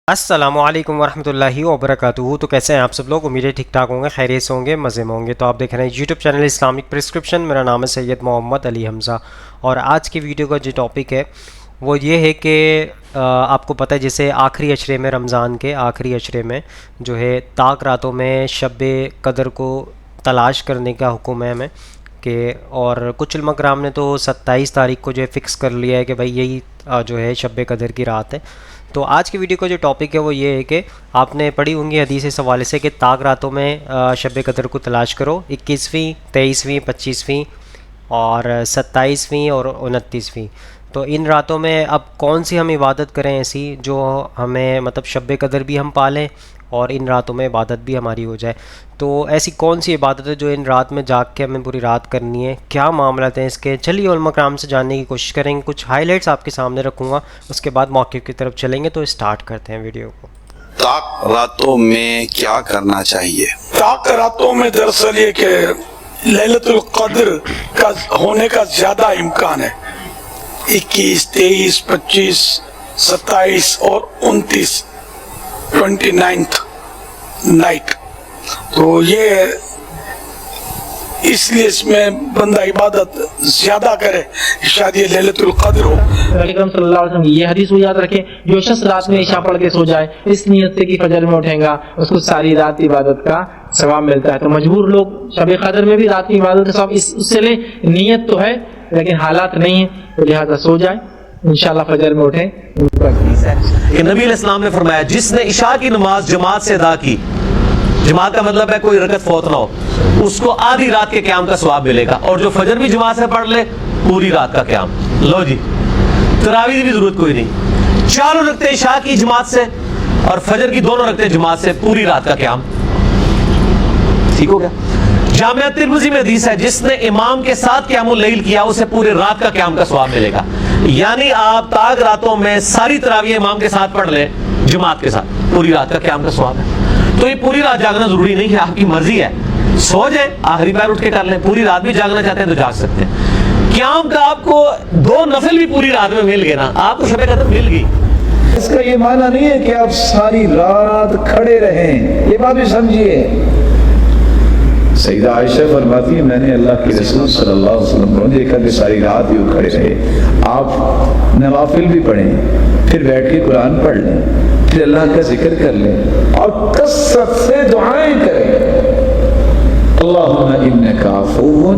السلام علیکم ورحمۃ اللہ وبرکاتہ۔ تو کیسے ہیں آپ سب لوگ؟ امید ہے ٹھیک ٹھاک ہوں گے، خیریت سے ہوں گے، مزے میں ہوں گے۔ تو آپ دیکھ رہے ہیں یوٹیوب چینل اسلامک پرسکرپشن۔ میرا نام ہے سید محمد علی حمزہ، اور آج کی ویڈیو کا جو ٹاپک ہے وہ یہ ہے کہ آپ کو پتہ ہے جیسے آخری عشرے میں، رمضان کے آخری عشرے میں جو ہے تاک راتوں میں شب قدر کو تلاش کرنے کا حکم ہے ہمیں کہ، اور کچھ علماء کرام نے تو 27 تاریخ کو جو ہے فکس کر لیا ہے کہ بھائی یہی جو ہے شب قدر کی رات ہے۔ تو آج کی ویڈیو کا جو ٹاپک ہے وہ یہ ہے کہ آپ نے پڑھی ہوں گی حدیث اس حوالے سے کہ تاک راتوں میں شب قدر کو تلاش کرو، 21ویں، 23ویں، 25ویں اور 27ویں اور 29ویں۔ تو ان راتوں میں اب کون سی ہم عبادت کریں ایسی جو ہمیں مطلب شب قدر بھی ہم پالیں اور ان راتوں میں عبادت بھی ہماری ہو جائے؟ تو ایسی کون سی عبادت ہے جو ان رات میں جاگ کے ہمیں پوری رات کرنی ہے؟ کیا معاملات ہیں اس کے؟ چلیے علماء کرام سے جاننے کی کوشش کریں گے، کچھ ہائی لائٹس آپ کے سامنے رکھوں گا، اس کے بعد موقف کی طرف چلیں گے۔ تو اسٹارٹ کرتے ہیں ویڈیو کو۔ تاک راتوں میں کیا کرنا چاہیے؟ تاک راتوں میں دراصل یہ کہ لیلۃ القدر کا ہونے کا زیادہ امکان ہے، 21، 23، 25، 27 اور 29، 29th نائٹ۔ تو یہ اس لیے اس میں بندہ عبادت زیادہ کرے، شاید یہ لیلۃ القدر ہو۔ اکرم صلی اللہ علیہ وسلم یہ حدیث کو یاد رکھیں، جو شخص رات میں عشاء پڑھ کے سو جائے اس نیت سے کہ فجر میں اٹھیں گا، اس کو ساری رات کی عبادت کا ثواب ملتا ہے۔ تو مجبور لوگ شب قدر میں بھی رات کی عبادت کا ثواب اس سے لیں، نیت تو ہے لیکن حالات نہیں ہیں، تو لہٰذا سو جائیں، انشاءاللہ فجر میں اٹھیں۔ کہ نبی علیہ السلام نے فرمایا جس نے عشاء کی نماز جماعت سے ادا کی، جماعت کا مطلب ہے کوئی رکعت فوت نہ ہو، اس کو آدھی رات کے قیام کا ثواب ملے گا، اور جو فجر بھی جماعت سے پڑھ لے پوری رات کا قیام۔ لو جی، تراویح کی بھی ضرورت کوئی نہیں، چاروں رکعتیں عشاء کی جماعت سے اور فجر کی دونوں رکعتیں جماعت سے، پوری رات کا قیام۔ ٹھیک ہو گیا؟ جامعہ ترمذی میں حدیث ہے جس نے امام کے ساتھ قیام اللیل کیا اسے پورے رات کا قیام کا ثواب ملے گا۔ یعنی آپ تاک راتوں میں ساری تراویح امام کے ساتھ پڑھ لیں، جماعت کے ساتھ، پوری رات کا قیام کا ثواب ہے۔ تو یہ پوری رات جاگنا ضروری نہیں ہے، آپ کی مرضی ہے، سو جائیں آخری پیر اٹھ کے کر لیں، پوری رات بھی جاگنا چاہتے ہیں تو جاگ سکتے ہیں۔ قیام کا آپ کو 2 نفل بھی پوری رات میں مل گئے نا، آپ کو شب قدر مل گئی۔ اس کا یہ معنی نہیں ہے کہ آپ ساری رات کھڑے رہیں، یہ بات بھی سمجھیے۔ سیدہ عائشہ فرماتی ہے میں نے اللہ کے رسول صلی اللہ علیہ وسلم کو دیکھا کہ ساری رات ہی وہ کھڑے رہے۔ آپ نوافل بھی پڑھیں، پھر بیٹھ کے قرآن پڑھ لیں، پھر اللہ کا ذکر کر لیں اور کثرت سے دعائیں کریں۔ اللہم انک عفو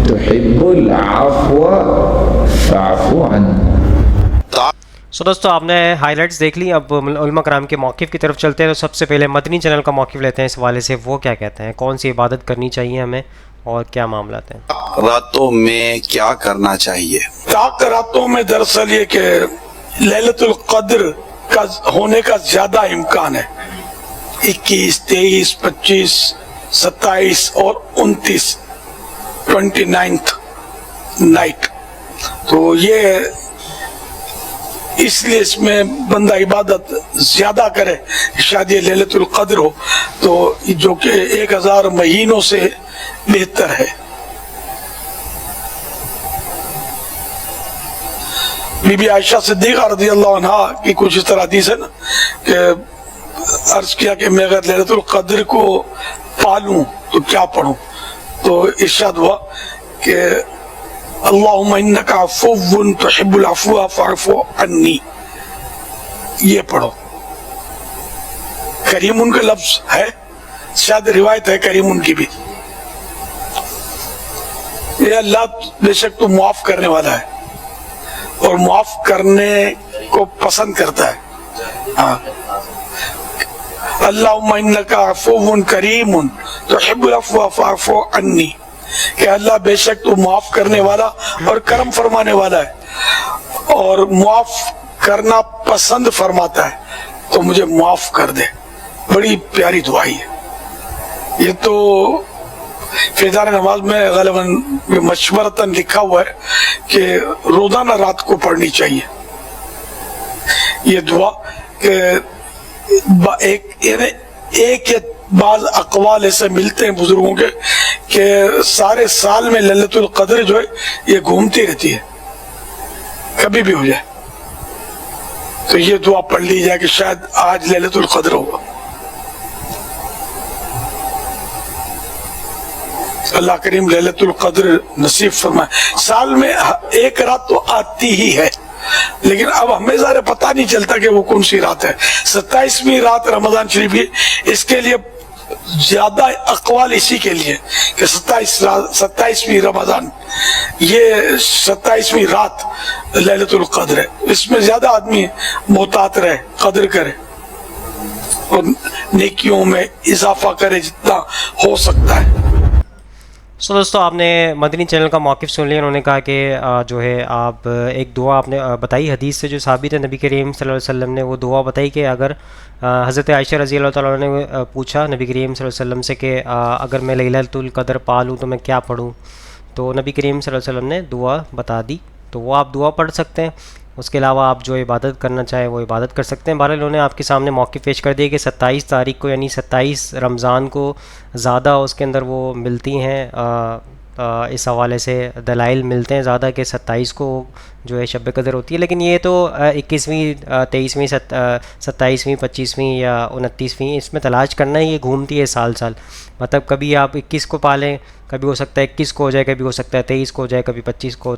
تحب العفو فاعف عنا۔ سو دوستو آپ نے ہائی لائٹس دیکھ لی، اب علماء کرام کے موقف کی طرف چلتے ہیں۔ تو سب سے پہلے مدنی چینل کا موقف لیتے ہیں اس حوالے سے، وہ کیا کہتے ہیں، کون سی عبادت کرنی چاہیے ہمیں اور کیا معاملات ہیں؟ راتوں میں کیا کرنا چاہیے؟ تاک راتوں میں دراصل یہ کہ لیلۃ القدر کا ہونے کا زیادہ امکان ہے، 21، 23، 25، 27 اور 29، 29th نائٹ۔ تو یہ اس لیے اس میں بندہ عبادت زیادہ کرے، شاید یہ لیلۃ القدر ہو، تو جو کہ 1000 مہینوں سے بہتر ہے۔ بی بی عائشہ صدیقہ رضی اللہ عنہ کی کچھ اس طرح حدیث ہے نا کہ عرض کیا کہ میں اگر لیلۃ القدر کو پالوں تو کیا پڑھوں؟ تو ارشاد ہوا کہ اللہم انک عفو تحب العفو فاعف عنی، یہ پڑھو۔ کریم کا لفظ ہے، شاید روایت ہے کریم کی بھی، یہ اللہ بے شک تو معاف کرنے والا ہے اور معاف کرنے کو پسند کرتا ہے۔ اللہم انک عفو کریم تحب العفو فاعف عنی، کہ اللہ بے شک تو معاف کرنے والا اور کرم فرمانے والا ہے اور معاف کرنا پسند فرماتا ہے، تو مجھے معاف کر دے۔ بڑی پیاری دعائی ہے یہ، تو فیضان نماز میں غالباً مشورتاً لکھا ہوا ہے کہ روزانہ رات کو پڑھنی چاہیے یہ دعا، کہ ایک بعض اقوال ایسے ملتے ہیں بزرگوں کے کہ سارے سال میں لیلۃ القدر جو ہے یہ گھومتی رہتی ہے، کبھی بھی ہو جائے، तो ये दुआ पढ़ ली जाए कि शायद आज लैलतुल क़द्र हो। अल्लाह करीम लैलतुल क़द्र नसीब फरमाए। साल में एक रात तो आती ही है, लेकिन अब हमें ज़रा पता नहीं चलता कि वो कौन सी रात है। 27वीं रात रमजान शरीफ की, इसके लिए ज्यादा अकवाल इसी के लिए कि 27वीं रमजान, ये 27वीं रात लैलतुल क़द्र है। इसमें ज्यादा आदमी मोहतात रहे, कदर करे और नेकियों में इजाफा करे जितना हो सकता है। सो दोस्तों, आपने मदनी चैनल का मौक़िफ़ सुन लिया। उन्होंने कहा कि जो है आप एक दुआ आपने बताई हदीस से जो साबित है, नबी करीम सल्लल्लाहु अलैहि वसल्लम ने वो दुआ बताई कि अगर हज़रत आयशा रज़ी अल्लाह तआला ने पूछा नबी करीम सल्लल्लाहु अलैहि वसल्लम से कि अगर मैं लैलतुल क़द्र पा लूँ तो मैं क्या पढ़ूँ, तो नबी करीम सल्लल्लाहु अलैहि वसल्लम ने दुआ बता दी। तो वो आप दुआ पढ़ सकते हैं। उसके अलावा आप जो इबादत करना चाहें वो इबादत कर सकते हैं। बहरहाल उन्होंने आपके सामने मौक़िफ़ पेश कर दिए कि 27 तारीख को यानी 27 रमज़ान को ज़्यादा उसके अंदर वो मिलती हैं। इस हवाले से दलाइल मिलते हैं ज़्यादा कि 27 को जो है शब कदर होती है। लेकिन ये तो 21वीं 23वीं 27वीं 25वीं या 29वीं इसमें तलाश करना ही, ये घूमती है साल साल। मतलब कभी आप 21 को पालें, कभी हो सकता है 21 को हो जाए, कभी हो सकता है 23 को हो जाए, कभी 25 को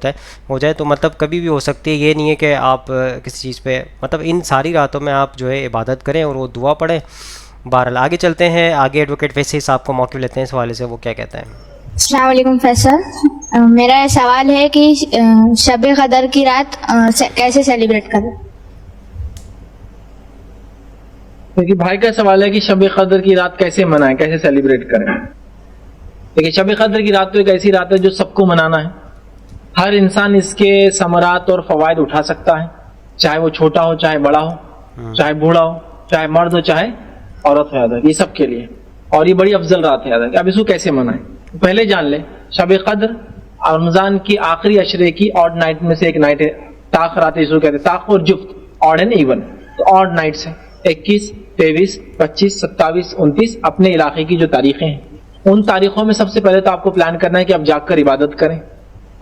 हो जाए। तो मतलब कभी भी हो सकती है। ये नहीं है कि आप किसी चीज़ पे, मतलब इन सारी रातों में आप जो है इबादत करें और वो दुआ पढ़ें। बहरहाल आगे चलते हैं, आगे एडवोकेट फैसल साहब को मौक़िफ़ लेते हैं इस हवाले से, वो क्या कहते हैं। अस्सलाम वालेकुम फैसल, मेरा ये सवाल है कि शब कदर की रात कैसे सेलिब्रेट करें। क्योंकि भाई का सवाल है कि शब कदर की रात कैसे मनाएं, कैसे सेलिब्रेट करें। देखिए, शब कदर की रात तो एक ऐसी रात है जो सबको मनाना है। हर इंसान इसके समरात और फवायद उठा सकता है, चाहे वो छोटा हो, चाहे बड़ा हो, चाहे बूढ़ा हो, चाहे मर्द हो, चाहे औरत हो, ये सबके लिए। और ये बड़ी अफजल रात है। अब इसको कैसे मनाएं, पहले जान ले। शब कद्र रमजान की आखिरी अशरे की ऑड नाइट में से एक नाइट है। ताख रात इसको कहते हैं, ताख और जुफ्त, ऑड एंड इवन। तो ऑड नाइट्स है 21, 23, 25, 27, 29 अपने इलाके की जो तारीखें हैं। उन तारीखों में सबसे पहले तो आपको प्लान करना है कि आप जाकर इबादत करें।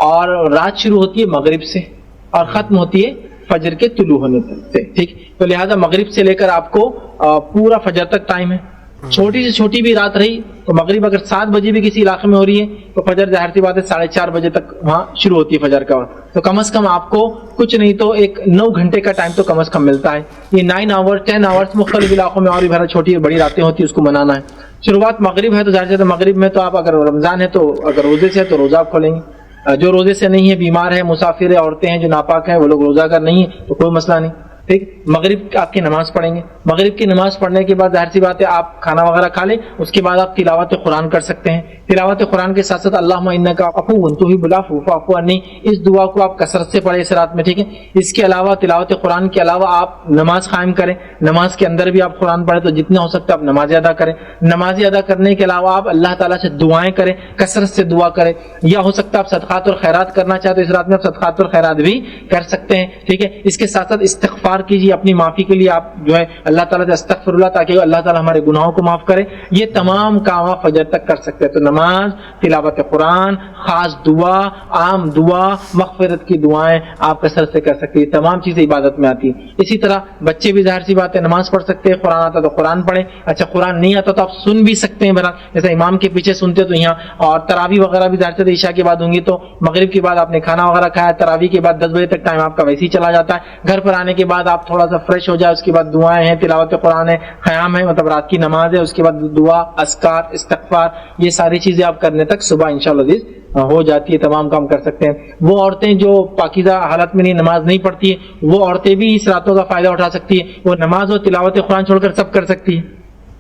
और रात शुरू होती है मगरिब से और खत्म होती है फजर के तुलू होने से, ठीक। तो लिहाजा मगरिब से लेकर आपको पूरा फजर तक टाइम है। छोटी से छोटी भी रात रही तो मगरिब अगर 7 बजे भी किसी इलाके में हो रही है तो फजर जाहिर सी बात है 4:30 बजे तक वहाँ शुरू होती है फजर का वक्त। तो कम से कम आपको कुछ नहीं तो एक 9 घंटे का टाइम तो कम से कम मिलता है। ये 9 आवर्स 10 आवर्स मुख्तलिफ इलाकों में और भी छोटी बड़ी रातें होती है, उसको मनाना है। शुरुआत मगरिब है तो जाहिर सी मगरिब में तो आप अगर रमजान है तो अगर रोजे से है तो रोजा आप खोलेंगे। जो रोजे से नहीं है, बीमार है, मुसाफिर है, औरतें हैं जो नापाक हैं, वो लोग रोजा अगर नहीं है तो कोई मसला नहीं, ठीक। मगरिब आपकी नमाज पढ़ेंगे। मगरिब की नमाज पढ़ने के बाद जाहिर सी बात है आप खाना वगैरह खा लें। उसके बाद आप तिलावत कुरान कर सकते हैं। तिलावत कुरान के साथ साथ अल्लाहुम्मा इन्नका अफ़ुव्वुन तुहिब्बुल अफ़्व फ़अफ़ु अन्नी, इस दुआ को आप कसरत से पढ़ें इस रात में, ठीक है। इसके अलावा तिलावत कुरान के अलावा आप नमाज कायम करें। नमाज के अंदर भी आप कुरान पढ़ें, तो जितना हो सकता है आप नमाज अदा करें। नमाज अदा करने के अलावा आप अल्लाह ताला से दुआएं करें, कसरत से दुआ करें। या हो सकता है आप सदक़ात और खैरात करना चाहते हो, इस रात में आप सदक़ात और खैरात भी कर सकते हैं, ठीक है। इसके साथ साथ इस्तिग़फ़ार कीजिए, अपनी माफी के लिए आप जो है अल्लाह ताला से अस्तग़फ़िरुल्लाह, ताकि अल्लाह ताला हमारे गुनाहों को माफ करे। ये तमाम काम आप फजर तक कर सकते हैं। तो नमाज, तिलावत कुरान, खास दुआ, आम दुआ, मग़फ़िरत की दुआएं आप कसरत से कर सकते हैं। तमाम चीजें इबादत में आती हैं। इसी तरह बच्चे भी जाहिर सी बात है नमाज पढ़ सकते हैं। कुरान आता तो कुरान पढ़े, अच्छा कुरान नहीं आता तो आप सुन भी सकते हैं। बहरहाल जैसे इमाम के पीछे सुनते तो यहाँ, और तरावी वगैरह भी जाहिर से ईशा के बाद होंगी, तो मगरिब के बाद आपने खाना वगैरह खाया, तरावी के बाद 10 बजे तक टाइम आपका वैसे ही चला जाता है। घर पर आने के बाद आप थोड़ा सा फ्रेश हो जाए, उसके बाद दुआएं हैं, तिलावत कुरान है, क़याम है, मतलब रात की नमाज है, उसके बाद दुआ, अस्कार, इस्तिग़फ़ार, ये सारी चीजें आप करने तक सुबह इंशाअल्लाह हो जाती है। तमाम काम कर सकते हैं। वो औरतें जो पाकीज़ा हालत में नहीं नमाज नहीं पढ़ती है, वो औरतें भी इस रातों का फायदा उठा सकती है। वो नमाज और तिलावत कुरान छोड़कर सब कर सकती है।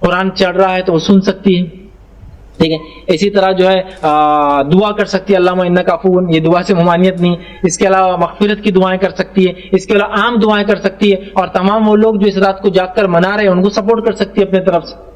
कुरान चढ़ रहा है तो वो सुन सकती है, ठीक है। इसी तरह जो है दुआ कर सकती है, अल्लाहुम्मा इन्नका अफ़ुव्वुन, ये दुआ से ममानियत नहीं। इसके अलावा मग़फ़िरत की दुआएं कर सकती है। इसके अलावा आम दुआएं कर सकती है। और तमाम वो लोग जो इस रात को जाग कर मना रहे हैं उनको सपोर्ट कर सकती है अपने तरफ से।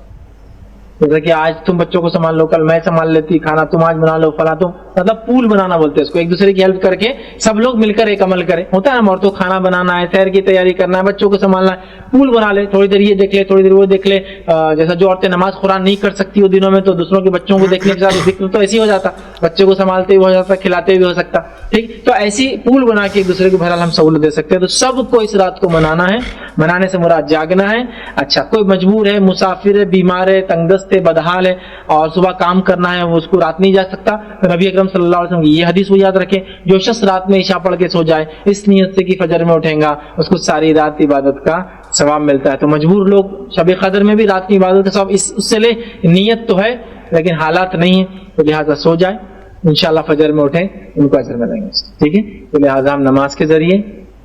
जैसे कि आज तुम बच्चों को संभाल लो, कल मैं संभाल लेती, खाना तुम आज बना लो, फला तुम, मतलब पूल बनाना बोलते हैं इसको। एक दूसरे की हेल्प करके सब लोग मिलकर एक अमल करें। होता है ना, औरतों को खाना बनाना है, सैर की तैयारी करना है, बच्चों को संभालना है, पूल बना ले। थोड़ी देर ये देख ले, थोड़ी देर वो देख ले। जैसा जो औरतें नमाज कुरान नहीं कर सकती वो दिनों में, तो दूसरों के बच्चों को देखने के साथ जिक्र तो ऐसे ही हो जाता, बच्चे को संभालते भी हो जाता, खिलाते भी हो सकता, ठीक। तो ऐसी पूल बना के एक दूसरे को बहरहाल हम सहूलत दे सकते हैं। तो सबको इस रात को मनाना है। मनाने से मुराद जागना है। अच्छा, कोई मजबूर है, मुसाफिर है, बीमार है, तंगदस्त है, बदहाल है और सुबह काम करना है, वो उसको रात नहीं जा सकता, तो नबी अकरम सल्लल्लाहु अलैहि वसल्लम की ये हदीस वो याद रखें, जो शख्स रात में इशा पढ़ के सो जाए इस नियत से कि फजर में उठेगा, उसको सारी रात इबादत का सवाब मिलता है। तो मजबूर लोग शब कदर में भी रात की इबादत का सवाब उससे ले, नियत तो है लेकिन हालात नहीं है, तो लिहाजा सो जाए, इंशाअल्लाह फजर में उठें, उनको अजर मिलेंगे। ठीक है, तो लिहाजा हम नमाज के जरिए,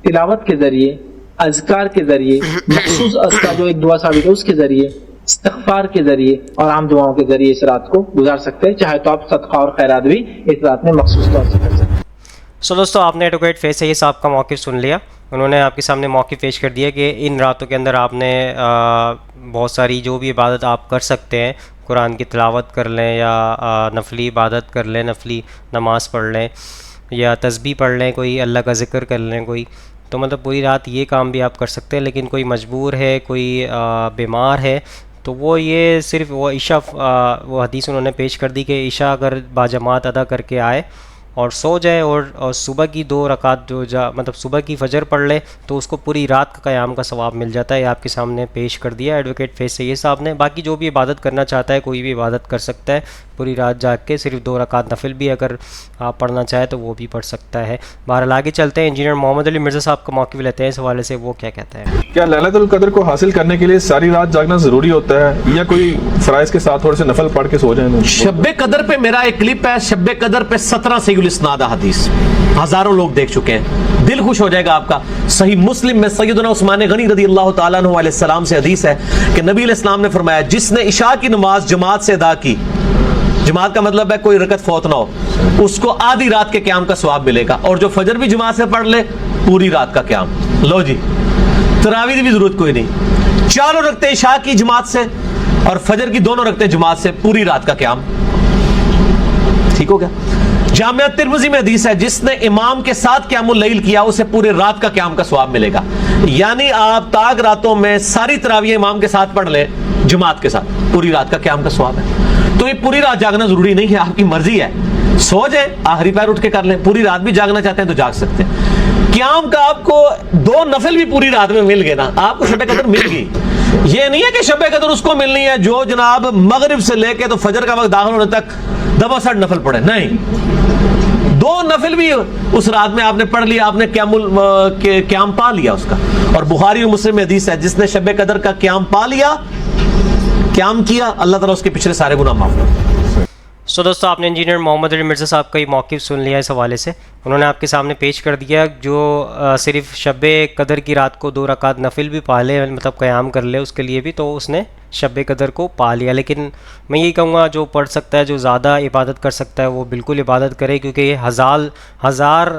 तिलावत के जरिए, अज़कार के जरिए, मखसूस अज़कार जो एक दुआ साबित है उसके जरिए, इस्तिग़फ़ार के जरिए और आम दुआओं के जरिए इस रात को गुजार सकते हैं। चाहे तो आप सदका और खैरात भी इस रात में मखसूस तौर से कर सकते हैं। सो दोस्तों, आपने एडवोकेट फैज़ सईद साहब का मौक़िफ़ सुन लिया। उन्होंने आपके सामने मौक़िफ़ पेश कर दिया कि इन रातों के अंदर आपने बहुत सारी जो भी इबादत आप कर सकते हैं, कुरान की तिलावत कर लें या नफली इबादत कर लें, नफली नमाज पढ़ लें या तस्बीह पढ़ लें, कोई अल्लाह का ज़िक्र कर लें, कोई तो मतलब पूरी रात ये काम भी आप कर सकते हैं। लेकिन कोई मजबूर है, कोई बीमार है, तो वो ये सिर्फ़ वो इशा वो हदीस उन्होंने पेश कर दी कि इशा अगर बाजमात अदा करके आए और सो जाए और सुबह की 2 रकात मतलब सुबह की फजर पढ़ ले तो उसको पूरी रात का क़याम का सवाब मिल जाता है। ये आपके सामने पेश कर दिया एडवोकेट फैज़ सईद साहब ने। बाकी जो भी इबादत करना चाहता है कोई भी इबादत कर सकता है, पूरी रात जाग के सिर्फ 2 रकात नफिल भी अगर आप पढ़ना चाहे तो वो भी पढ़ सकता है। बहरहाल आगे चलते हैं, इंजीनियर मोहम्मद अली मिर्ज़ा साहब का मौक़िफ़ लेते हैं इस हवाले से, वो क्या कहते हैं। क्या लैलतुल कद्र को हासिल करने के लिए सारी रात जागना ज़रूरी होता है या कोई फ़राइज़ के साथ थोड़े से नफल पढ़ के सो जाए? शब्बे कदर पे मेरा एक क्लिप है, शब्बे कदर पे 17 सहीहुल इस्नाद हदीस हजारों लोग देख चुके हैं, दिल खुश हो जाएगा आपका। सही मुस्लिम में सैयदना उस्मान गनी रज़ी अल्लाह तआला अन्हु अलैहि सलाम से हदीस है कि नबी अलैहि सलाम ने फरमाया, जिसने इशा की नमाज जमात से अदा की, जमात का मतलब है कोई रकत फौत ना हो, उसको आधी रात के क़याम का सवाब मिलेगा, और जो फजर भी जमात से पढ़ ले पूरी रात का क़याम। लो जी, तरावी की भी जरूरत कोई नहीं, 4 रकते इशा की जमात से और फजर की 2 रकते जमात से पूरी रात का क़याम। ठीक हो गया। जामिया तिर्मिज़ी में हदीस है, जिसने इमाम के साथ क़यामुल लैल किया उसे पूरे रात का क़याम का सवाब मिलेगा। यानी आप ताक रातों में सारी तरावी इमाम के साथ पढ़ ले, जमात के साथ, पूरी रात का क़याम का सवाब है। तो ये पूरी रात जागना जरूरी नहीं है, आपकी मर्जी है, सो जाए आखिरी पैर उठ के कर लें, पूरी रात भी जागना चाहते हैं तो जाग सकते हैं। क़याम का आपको 2 नफिल भी पूरी रात में मिल गए ना, आपको शब कदर मिल गई। ये नहीं है कि शब कदर उसको मिलनी है जो जनाब मगरिब से लेके तो फजर का वक्त दाखिल होने तक दबासठ नफल पढ़े, नहीं, 2 नफिल भी उस रात में आपने पढ़ लिया, आपने क़याम पा लिया उसका। और बुखारी और मुस्लिम में हदीस है, जिसने शब कदर का क़याम पा लिया, क़याम किया, अल्लाह ताला उसके पिछले सारे गुनाह माफ कर। सो दोस्तों, आपने इंजीनियर मोहम्मद अली मिर्ज़ा साहब का ये मौक़िफ़ सुन लिया इस हवाले से। उन्होंने आपके सामने पेश कर दिया जो सिर्फ शब कदर की रात को 2 रकात नफिल भी पा ले, मतलब क़याम कर ले उसके लिए भी, तो उसने शब कदर को पा लिया। लेकिन मैं यही कहूँगा जो पढ़ सकता है, जो ज़्यादा इबादत कर सकता है, वो बिल्कुल इबादत करे, क्योंकि ये हज़ार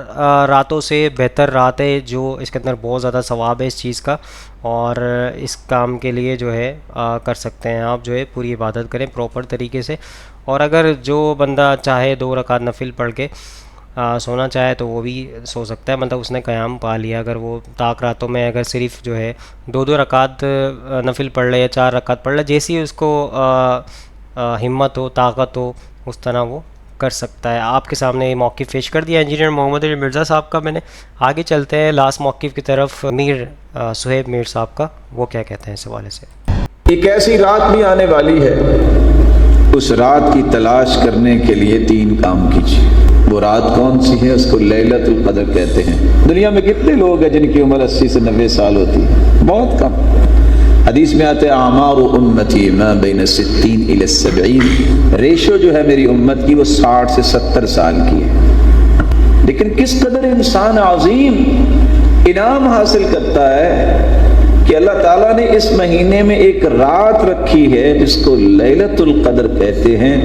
रातों से बेहतर रात है, जो इसके अंदर बहुत ज़्यादा सवाब है इस चीज़ का। और इस काम के लिए जो है कर सकते हैं आप, जो है पूरी इबादत करें प्रॉपर तरीके से। और अगर जो बंदा चाहे 2 रकात नफिल पढ़ के सोना चाहे तो वो भी सो सकता है, मतलब उसने क़याम पा लिया। अगर वो ताक रातों में अगर सिर्फ जो है 2 रकात नफिल पढ़ ले या 4 रकात पढ़ ले, जैसी उसको हिम्मत हो, ताकत हो, उस तरह वो कर सकता है। आपके सामने ये मौक़िफ़ पेश कर दिया इंजीनियर मोहम्मद अली मिर्ज़ा साहब का मैंने। आगे चलते हैं लास्ट मौक़िफ़ की तरफ, मीर सुहेब मीर साहब का, वो क्या कहते हैं इस हवाले से। एक ऐसी रात भी आने वाली है, उस रात की तलाश करने के लिए 3 काम कीजिए। वो रात कौन सी है? उसको लैलतुल कद्र कहते हैं। दुनिया में कितने लोग हैं जिनकी उम्र 80 से 90 साल होती है? बहुत कम। हदीस में आते हैं, आमारु उम्मती मा बैन 60 इला 70, रेशो जो है मेरी उम्मत की वो 60 से 70 साल की है। लेकिन किस कदर इंसान अजीम इनाम हासिल करता है कि अल्लाह ताला ने इस महीने में एक रात रखी है जिसको लैलतुल कद्र कहते हैं।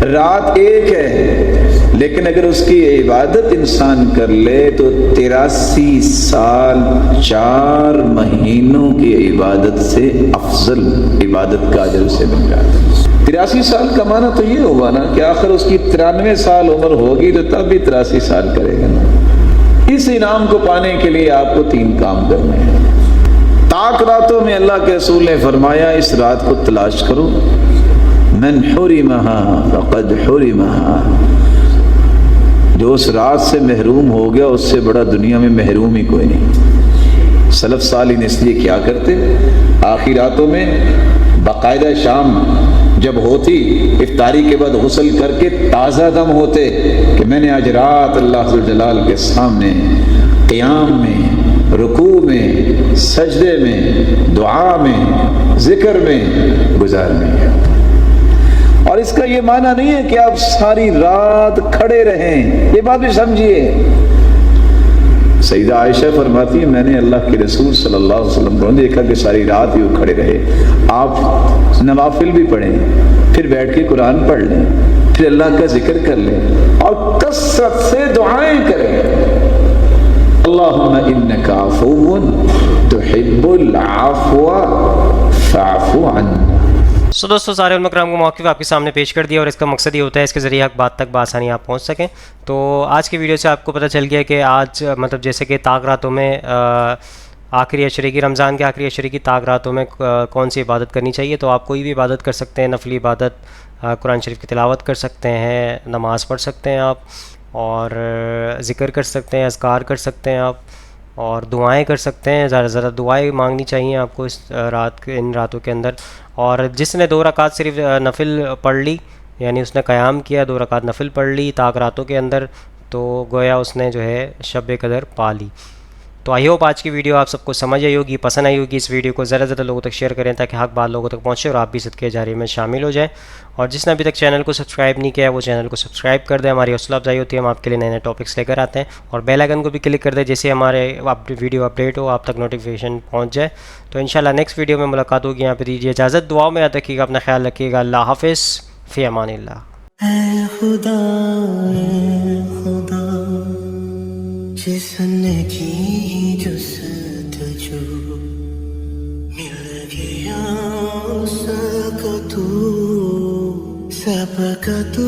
रात एक है, लेकिन अगर उसकी इबादत इंसान कर ले तो 83 साल 4 महीनों की इबादत से अफजल इबादत का अजर से मिल जाता है। 83 साल का माना तो ये होगा ना कि आखिर उसकी 93 साल उम्र होगी तो तब भी 83 साल करेगा ना। इस इनाम को पाने के लिए आपको 3 काम करने हैं। ताक रातों में अल्लाह के रसूल ने फरमाया, इस रात को तलाश करो। मन हुरिमहा फक़द हुरिमहा, जो उस रात से महरूम हो गया उससे बड़ा दुनिया में महरूम ही कोई नहीं। سلف صالح اس لیے کیا کرتے، آخری راتوں میں باقاعدہ شام جب ہوتی افطاری کے بعد غسل کر کے تازہ دم ہوتے کہ میں نے آج رات اللہ ذوالجلال کے سامنے قیام میں، رکوع میں، سجدے میں، دعا میں، ذکر میں گزارنی ہے۔ اور اس کا یہ معنی نہیں ہے کہ آپ ساری رات کھڑے رہیں، یہ بات بھی سمجھیے۔ سیدہ عائشہ فرماتی ہے میں نے اللہ کے رسول صلی اللہ علیہ وسلم کو دیکھا کہ ساری رات یوں کھڑے رہے، آپ نوافل بھی پڑھیں، پھر بیٹھ کے قرآن پڑھ لیں، پھر اللہ کا ذکر کر لیں اور کثرت سے دعائیں کریں۔ اللہم انک عفو تحب العفو فاعف عنا۔ سو دوستو سارے علماء کرام کو موقف آپ کے سامنے پیش کر دیا، اور اس کا مقصد یہ ہوتا ہے اس کے ذریعے حق بات تک بآسانی آپ پہنچ سکیں۔ تو آج کی ویڈیو سے آپ کو پتہ چل گیا کہ آج مطلب جیسے کہ طاق راتوں میں آخری عشرے کی، رمضان کے آخری عشرے کی طاق راتوں میں کون سی عبادت کرنی چاہیے، تو آپ کوئی بھی عبادت کر سکتے ہیں، نفلی عبادت، قرآن شریف کی تلاوت کر سکتے ہیں، نماز پڑھ سکتے ہیں آپ، اور ذکر کر سکتے ہیں، اذکار کر سکتے ہیں آپ، اور دعائیں کر سکتے ہیں، زیادہ سے زیادہ دعائیں مانگنی چاہیے آپ کو اس ان راتوں کے اندر۔ اور جس نے 2 رکعت صرف نفل پڑھ لی، یعنی اس نے قیام کیا، 2 رکعت نفل پڑھ لی طاق راتوں کے اندر، تو گویا اس نے جو ہے شب قدر پا لی۔ تو آئی ہوپ آج کی ویڈیو آپ سب کو سمجھ آئی ہوگی، پسند آئی ہوگی۔ اس ویڈیو کو زیادہ سے زیادہ لوگوں تک شیئر کریں تاکہ حق بات لوگوں تک پہنچے اور آپ بھی صدقہ جاریہ میں شامل ہو جائیں۔ اور جس نے ابھی تک چینل کو سبسکرائب نہیں کیا ہے وہ چینل کو سبسکرائب کر دیں، ہماری حوصلہ افزائی ہوتی ہے، ہم آپ کے لیے نئے نئے ٹاپکس لے کر آتے ہیں۔ اور بیل آئیکن کو بھی کلک کر دیں جیسے ہمارے ویڈیو اپڈیٹ ہو آپ تک نوٹیفیکیشن پہنچ جائے۔ تو انشاءاللہ نیکسٹ ویڈیو میں ملاقات ہوگی، یہاں پہ دیجیے اجازت، دعاؤں میں یاد رکھیے گا، اپنا خیال رکھیے گا، اللہ حافظ، فی امان اللہ۔ اے خدا جس نے کی جستجو مل گیا اس کا تو سب کا تو